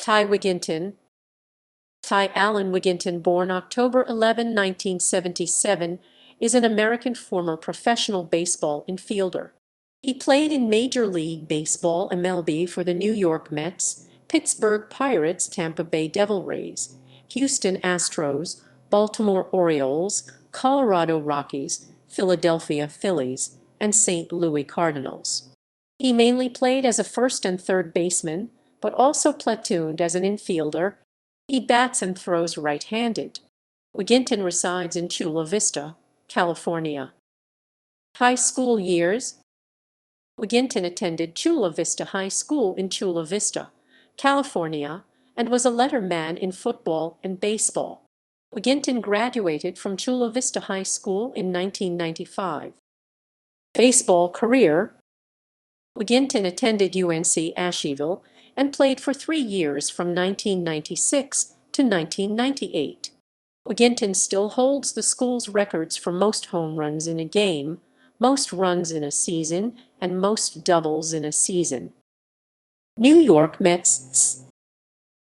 Wigginton. Allen Wigginton, born October 11, 1977, is an American former professional baseball infielder. He played in Major League Baseball (MLB) for the New York Mets, Pittsburgh Pirates, Tampa Bay Devil Rays, Houston Astros, Baltimore Orioles, Colorado Rockies, Philadelphia Phillies, and St. Louis Cardinals. He mainly played as a first and third baseman, but also platooned as an infielder. He bats and throws right-handed. Wigginton resides in Chula Vista, California. High school years. Wigginton attended Chula Vista High School in Chula Vista, California, and was a letterman in football and baseball. Wigginton graduated from Chula Vista High School in 1995. Baseball career. Wigginton attended UNC Asheville and played for 3 years from 1996 to 1998. Wigginton still holds the school's records for most home runs in a game, most runs in a season, and most doubles in a season. New York Mets.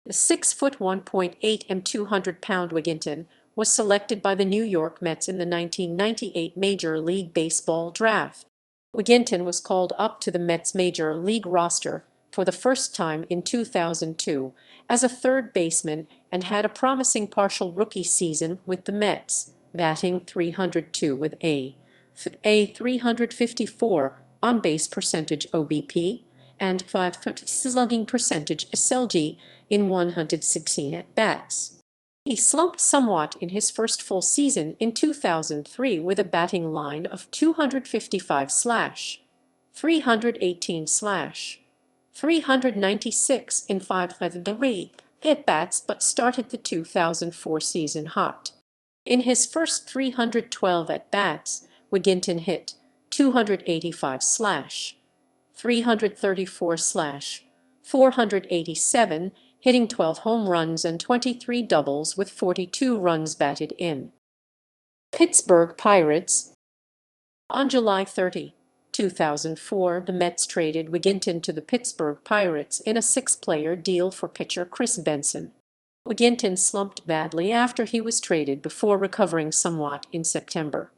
The 6-foot 1.8 m 200-pound Wigginton was selected by the New York Mets in the 1998 Major League Baseball draft. Wigginton was called up to the Mets Major League roster for the first time in 2002 as a third baseman and had a promising partial rookie season with the Mets, batting .302 with a .354 on-base percentage OBP and .530 slugging percentage SLG in 116 at-bats. He slumped somewhat in his first full season in 2003 with a batting line of 255/318/396 in 503 at-bats, but started the 2004 season hot. In his first 312 at-bats, Wigginton hit 285/334/487, hitting 12 home runs and 23 doubles with 42 runs batted in. Pittsburgh Pirates. On July 30, 2004, the Mets traded Wigginton to the Pittsburgh Pirates in a 6-player deal for pitcher Chris Benson. Wigginton slumped badly after he was traded before recovering somewhat in September.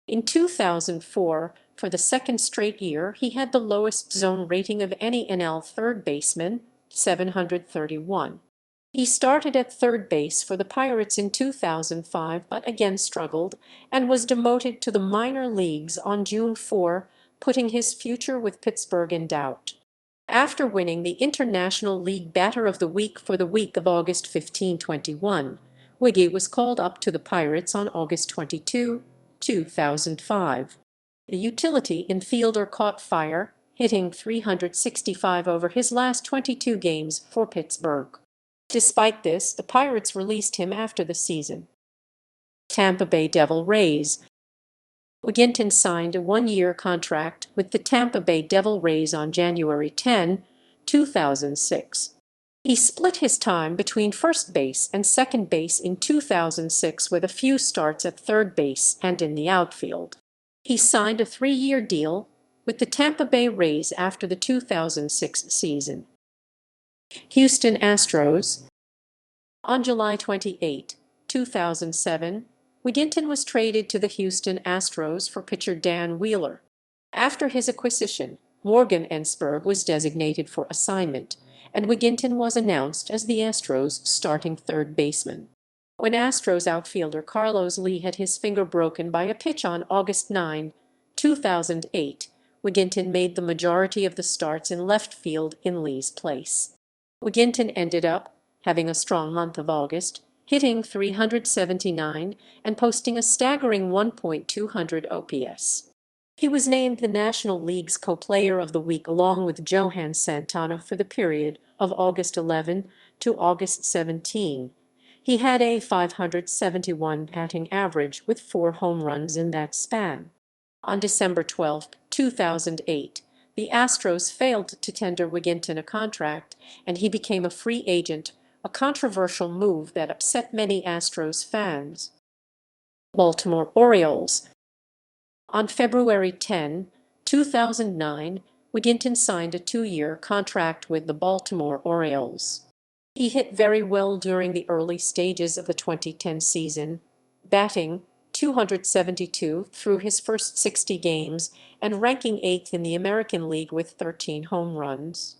In 2004, for the second straight year, he had the lowest zone rating of any NL third baseman, 731. He started at third base for the Pirates in 2005 but again struggled and was demoted to the minor leagues on June 4, putting his future with Pittsburgh in doubt. After winning the International League Batter of the Week for the week of August 15, 2021, Wiggy was called up to the Pirates on August 22, 2005. The utility infielder caught fire, hitting .365 over his last 22 games for Pittsburgh. Despite this, the Pirates released him after the season. Tampa Bay Devil Rays. Wigginton signed a 1-year contract with the Tampa Bay Devil Rays on January 10, 2006. He split his time between first base and second base in 2006 with a few starts at third base and in the outfield. He signed a 3-year deal with the Tampa Bay Rays after the 2006 season. Houston Astros. On July 28, 2007, Wigginton was traded to the Houston Astros for pitcher Dan Wheeler. After his acquisition, Morgan Ensberg was designated for assignment, and Wigginton was announced as the Astros' starting third baseman. When Astros outfielder Carlos Lee had his finger broken by a pitch on August 9, 2008, Wigginton made the majority of the starts in left field in Lee's place. Wigginton ended up having a strong month of August, hitting .379 and posting a staggering 1.200 OPS. He was named the National League's Co-Player of the Week along with Johan Santana for the period of August 11 to August 17. He had a .571 batting average with 4 home runs in that span. On December 12, 2008, the Astros failed to tender Wigginton a contract, and he became a free agent, a controversial move that upset many Astros fans. Baltimore Orioles. On February 10, 2009, Wigginton signed a 2-year contract with the Baltimore Orioles. He hit very well during the early stages of the 2010 season, batting .272 through his first 60 games and ranking 8th in the American League with 13 home runs.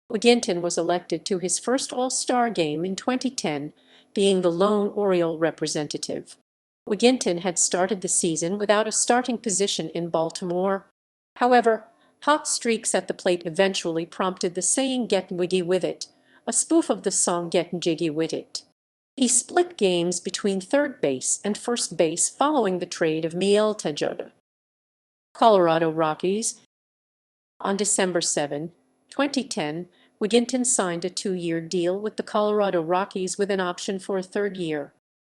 Wigginton was elected to his first All-Star game in 2010, being the lone Oriole representative. Wigginton had started the season without a starting position in Baltimore. However, hot streaks at the plate eventually prompted the saying "Get Wiggy with it," a spoof of the song "Get Jiggy with It." He split games between third base and first base following the trade of Miel Tejada. Colorado Rockies. On December 7, 2010, Wigginton signed a 2-year deal with the Colorado Rockies with an option for a third year.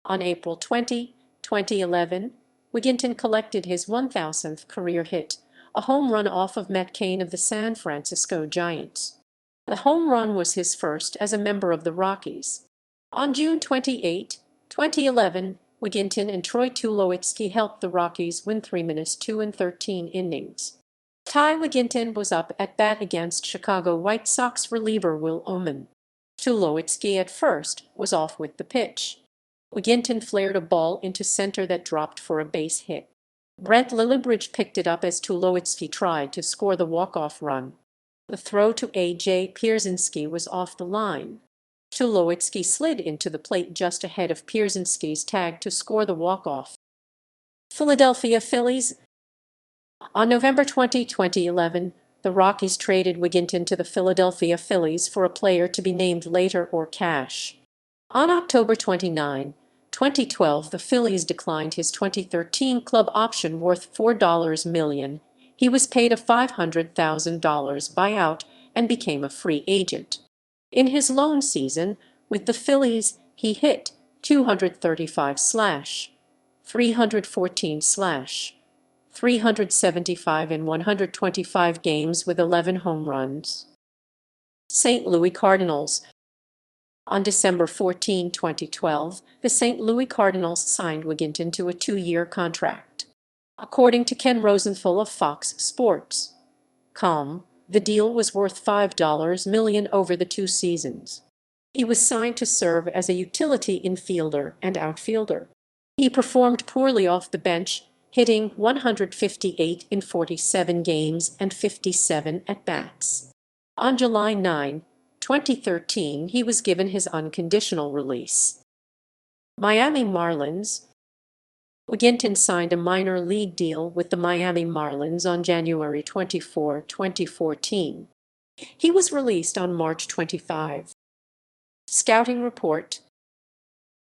On April 20, 2011, Wigginton collected his 1,000th career hit, a home run off of Matt Cain of the San Francisco Giants. The home run was his first as a member of the Rockies. On June 28, 2011, Wigginton and Troy Tulowitzki helped the Rockies win 3-2 in 13 innings. Ty Wigginton was up at bat against Chicago White Sox reliever Will Oman. Tulowitzki at first was off with the pitch. Wigginton flared a ball into center that dropped for a base hit. Brent Lillibridge picked it up as Tulowitzki tried to score the walk-off run. The throw to A.J. Pierzynski was off the line. Tulowitzki slid into the plate just ahead of Pierzynski's tag to score the walk-off. Philadelphia Phillies. On November 20, 2011, the Rockies traded Wigginton to the Philadelphia Phillies for a player to be named later or cash. On October 29, 2012, the Phillies declined his 2013 club option worth $4 million. He was paid a $500,000 buyout and became a free agent. In his lone season with the Phillies, he hit .235 .314 .375 in 125 games with 11 home runs. St. Louis Cardinals. On December 14, 2012, the St. Louis Cardinals signed Wigginton to a 2-year contract. According to Ken Rosenthal of Fox Sports.com, the deal was worth $5 million over the 2 seasons. He was signed to serve as a utility infielder and outfielder. He performed poorly off the bench, hitting 158 in 47 games and 57 at-bats. On July 9, 2013, he was given his unconditional release. Miami Marlins. Wigginton signed a minor league deal with the Miami Marlins on January 24, 2014. He was released on March 25. Scouting report.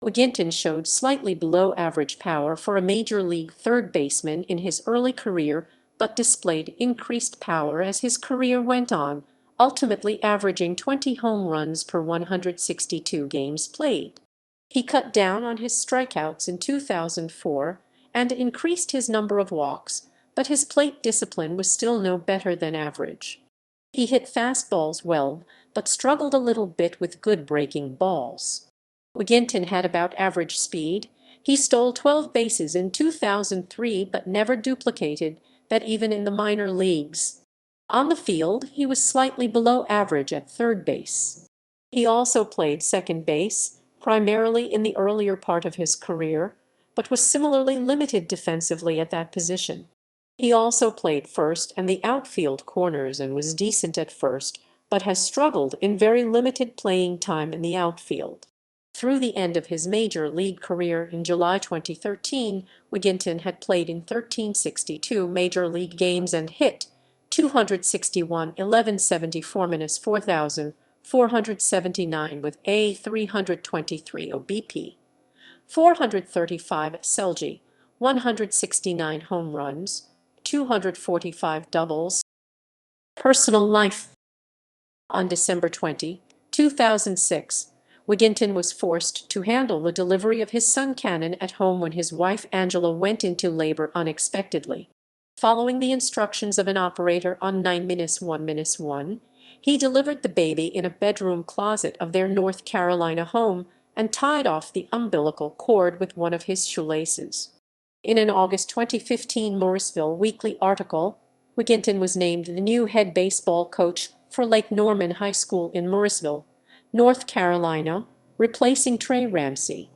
Wigginton showed slightly below-average power for a major league third baseman in his early career, but displayed increased power as his career went on, ultimately averaging 20 home runs per 162 games played. He cut down on his strikeouts in 2004 and increased his number of walks, but his plate discipline was still no better than average. He hit fastballs well, but struggled a little bit with good breaking balls. Wigginton had about average speed. He stole 12 bases in 2003 but never duplicated that even in the minor leagues. On the field, he was slightly below average at third base. He also played second base, primarily in the earlier part of his career, but was similarly limited defensively at that position. He also played first and the outfield corners and was decent at first, but has struggled in very limited playing time in the outfield. Through the end of his major league career in July 2013, Wigginton had played in 1,362 major league games and hit .261 .1174 4,479 with a .323 OBP, 435 Selgi, 169 home runs, 245 doubles. Personal life. On December 20, 2006, Wigginton was forced to handle the delivery of his son Cannon at home when his wife Angela went into labor unexpectedly. Following the instructions of an operator on 9-1-1, he delivered the baby in a bedroom closet of their North Carolina home and tied off the umbilical cord with one of his shoelaces. In an August 2015 Morrisville Weekly article, Wigginton was named the new head baseball coach for Lake Norman High School in Morrisville, North Carolina, replacing Trey Ramsey.